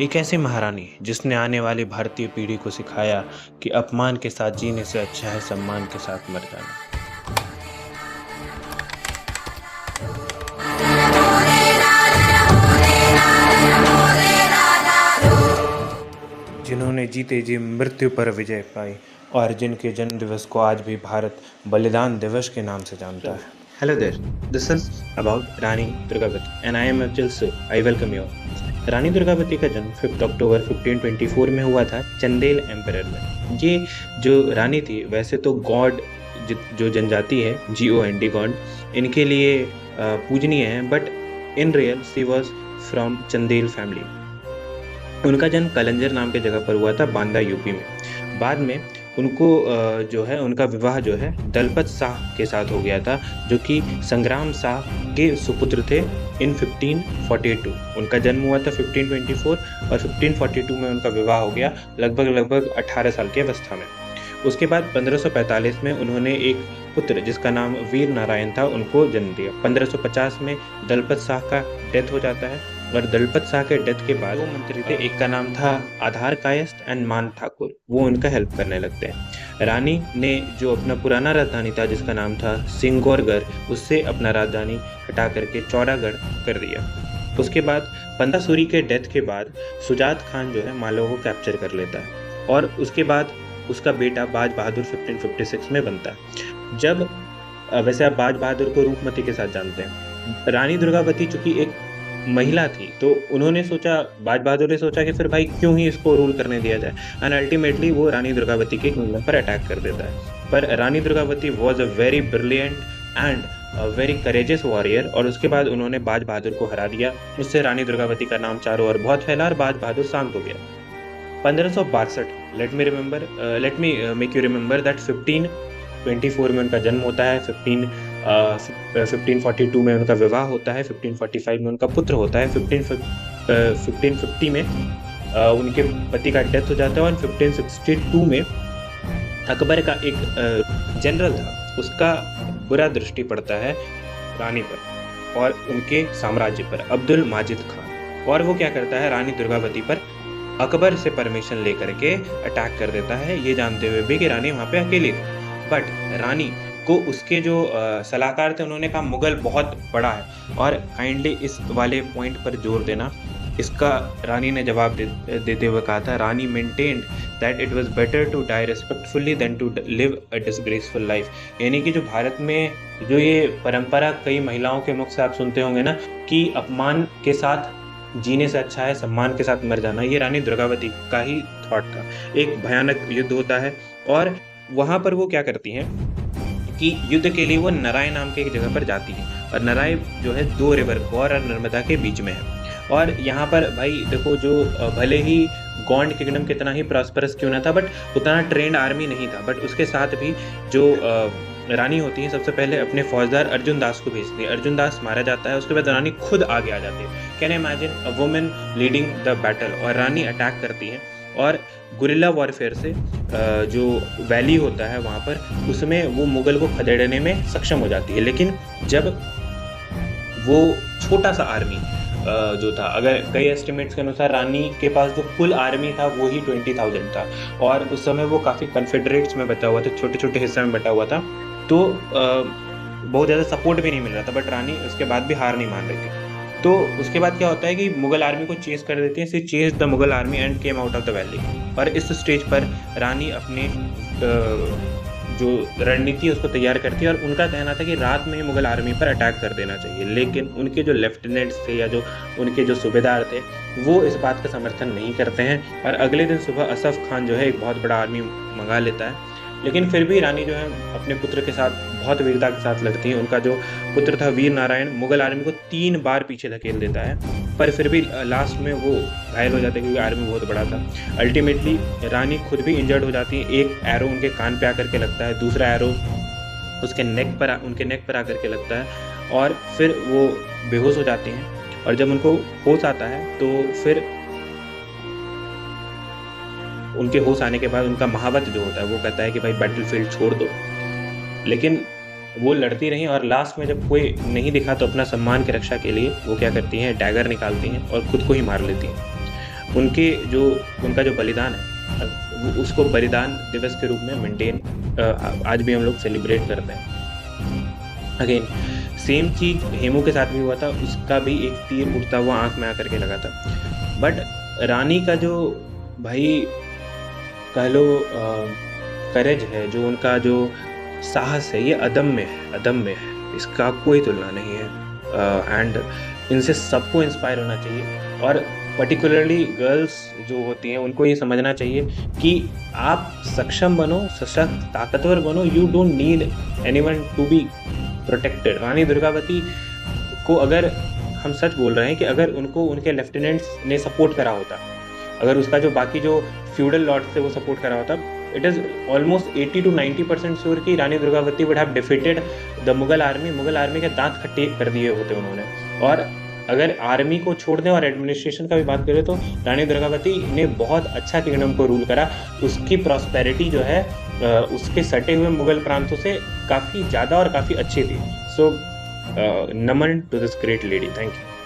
एक ऐसी महारानी जिसने आने वाली भारतीय पीढ़ी को सिखाया कि अपमान के साथ जीने से अच्छा है सम्मान के साथ मर जाना। जिन्होंने जीते जी मृत्यु पर विजय पाई और जिनके जन्म दिवस को आज भी भारत बलिदान दिवस के नाम से जानता है। Hello there, this is about Rani Durgavati and I am Abdul so. I welcome you. Rani Durgavati का जन्म 5 अक्टूबर 1524 में हुआ था चंदेल एम्परर में। ये जो रानी थी वैसे तो गॉड जो जनजाति है GOD गॉड इनके लिए पूजनीय है, but in real she was from Chandel family. उनका जन्म कलंजर नाम के जगह पर हुआ था, बांदा यूपी में। बाद में उनको जो है उनका विवाह जो है दलपत शाह के साथ हो गया था, जो कि संग्राम शाह के सुपुत्र थे। इन 1542 उनका जन्म हुआ था 1524 और 1542 में उनका विवाह हो गया लगभग 18 साल की अवस्था में। उसके बाद 1545 में उन्होंने एक पुत्र जिसका नाम वीर नारायण था उनको जन्म दिया। 1550 में दलपत शाह का डेथ हो जाता है और दलपत शाह के डेथ के बाद 2 मंत्री थे, एक का नाम था आधार कायस्थ एंड मान ठाकुर, वो उनका हेल्प करने लगते हैं। रानी ने जो अपना पुराना राजधानी था जिसका नाम था सिंगौरगढ़, उससे अपना राजधानी हटा करके चौरागढ़ कर दिया। उसके बाद पंदा सूरी के डेथ के बाद सुजात खान जो है मालवा को कैप्चर कर लेता है और उसके बाद उसका बेटा बाज बहादुर 1556 में बनता है। जब वैसे आप बाज बहादुर को रूपमती के साथ जानते हैं। रानी दुर्गावती चूंकि एक महिला थी तो उन्होंने सोचा, बाज बहादुर ने सोचा कि फिर भाई क्यों ही इसको रूल करने दिया जाए, एंड अल्टीमेटली वो रानी दुर्गावती के किंगडम पर अटैक कर देता है। पर Rani Durgavati was a very brilliant and very courageous warrior और उसके बाद उन्होंने बाज बहादुर को हरा दिया। उससे रानी दुर्गावती का नाम चारों ओर बहुत फैला और बाज बहादुर शांत हो गया। 1562 let me make you remember that 1524 में उनका जन्म होता है, 1542 में उनका विवाह होता है, 1545 में उनका पुत्र होता है, 1550 में उनके पति का डेथ हो जाता है और 1562 में अकबर का एक जनरल था उसका बुरा दृष्टि पड़ता है रानी पर और उनके साम्राज्य पर, अब्दुल माजिद खान, और वो क्या करता है रानी दुर्गावती पर अकबर से परमिशन लेकर के अटैक कर देता है, ये जानते हुए भी कि रानी वहाँ पे अकेली थी। बट रानी को उसके जो सलाहकार थे उन्होंने कहा मुगल बहुत बड़ा है, और काइंडली इस वाले पॉइंट पर जोर देना। इसका रानी ने जवाब देते हुए कहा था, Rani maintained that it was better to die respectfully than to live a disgraceful life. यानी कि जो भारत में जो ये परंपरा कई महिलाओं के मुख से आप सुनते होंगे ना कि अपमान के साथ जीने से अच्छा है सम्मान के साथ मर जाना, ये रानी दुर्गावती का ही थॉट था। एक भयानक युद्ध होता है और वहाँ पर वो क्या करती हैं कि युद्ध के लिए वो नराय नाम के एक जगह पर जाती है, और नराय जो है 2 रिवर गौर और नर्मदा के बीच में है। और यहाँ पर भाई देखो, जो भले ही गौंड किंगडम कितना ही प्रॉस्परस क्यों ना था, बट उतना ट्रेंड आर्मी नहीं था, बट उसके साथ भी जो रानी होती है सबसे पहले अपने फौजदार अर्जुन दास को भेजती है। अर्जुन दास मारा जाता है, उसके बाद रानी खुद आगे आ जाती है। Can imagine a women leading the battle, और रानी अटैक करती है और गुरिल्ला वॉरफेयर से जो वैली होता है वहाँ पर उसमें वो मुगल को खदेड़ने में सक्षम हो जाती है। लेकिन जब वो छोटा सा आर्मी जो था, अगर कई एस्टिमेट्स के अनुसार रानी के पास जो फुल आर्मी था वो ही 20,000 था, और उस समय वो काफ़ी कन्फेडरेट्स में बचा हुआ था, छोटे छोटे हिस्से में बटा हुआ था, तो बहुत ज़्यादा सपोर्ट भी नहीं मिल रहा था। बट रानी उसके बाद भी हार नहीं मान रही थी। तो उसके बाद क्या होता है कि मुगल आर्मी को चेस कर देते हैं। She chase the Mughal army and came out of the valley. और इस स्टेज पर रानी अपने जो रणनीति है उसको तैयार करती है, और उनका कहना था कि रात में ही मुगल आर्मी पर अटैक कर देना चाहिए। लेकिन उनके जो लेफ्टिनेंट्स थे या जो उनके जो सूबेदार थे वो इस बात का समर्थन नहीं करते हैं, और अगले दिन सुबह असफ खान जो है एक बहुत बड़ा आर्मी मंगा लेता है। लेकिन फिर भी रानी जो है अपने पुत्र के साथ बहुत वीरता के साथ लड़ती है। उनका जो पुत्र था वीर नारायण मुगल आर्मी को 3 बार पीछे धकेल देता है, पर फिर भी लास्ट में वो घायल हो जाते हैं क्योंकि आर्मी बहुत बड़ा था। अल्टीमेटली रानी खुद भी इंजर्ड हो जाती है। एक एरो उनके कान पे आकर के लगता है, दूसरा एरो उनके नेक पर आकर के लगता है, और फिर वो बेहोश हो जाती हैं। और जब उनको होश आता है तो फिर उनके होश आने के बाद उनका महावत जो होता है वो कहता है कि भाई बैटलफील्ड छोड़ दो। लेकिन वो लड़ती रही, और लास्ट में जब कोई नहीं दिखा तो अपना सम्मान की रक्षा के लिए वो क्या करती हैं, डैगर निकालती हैं और खुद को ही मार लेती हैं। उनके जो उनका जो बलिदान है उसको बलिदान दिवस के रूप में मेंटेन आज भी हम लोग सेलिब्रेट करते हैं। अगेन सेम चीज हेमू के साथ भी हुआ था, उसका भी एक तीर उड़ता हुआ आंख में आकर के लगा था। बट रानी का जो भाई कह लो करेज है, जो उनका जो साहस है, ये अदम्य है, अदम्य है, इसका कोई तुलना नहीं है। एंड इनसे सबको इंस्पायर होना चाहिए, और पर्टिकुलरली गर्ल्स जो होती हैं उनको ये समझना चाहिए कि आप सक्षम बनो, सशक्त, ताकतवर बनो। You don't need anyone to be protected. Rani Durgavati को अगर हम सच बोल रहे हैं कि अगर उनको उनके लेफ्टिनेंट्स ने सपोर्ट करा होता, अगर उसका जो बाकी जो फ्यूडल लॉर्ड्स थे वो सपोर्ट करा होता, it is almost 80 to 90% sure कि Rani Durgavati would have defeated the Mughal army. Mughal army के दांत खट्टे कर दिए होते उन्होंने। और अगर आर्मी को छोड़ दें और एडमिनिस्ट्रेशन का भी बात करें तो रानी दुर्गावती ने बहुत अच्छा किंगडम को रूल करा। उसकी प्रॉस्पेरिटी जो है उसके सटे हुए मुगल प्रांतों से काफ़ी ज़्यादा और काफ़ी अच्छी थी। सो नमन to this great lady. Thank you.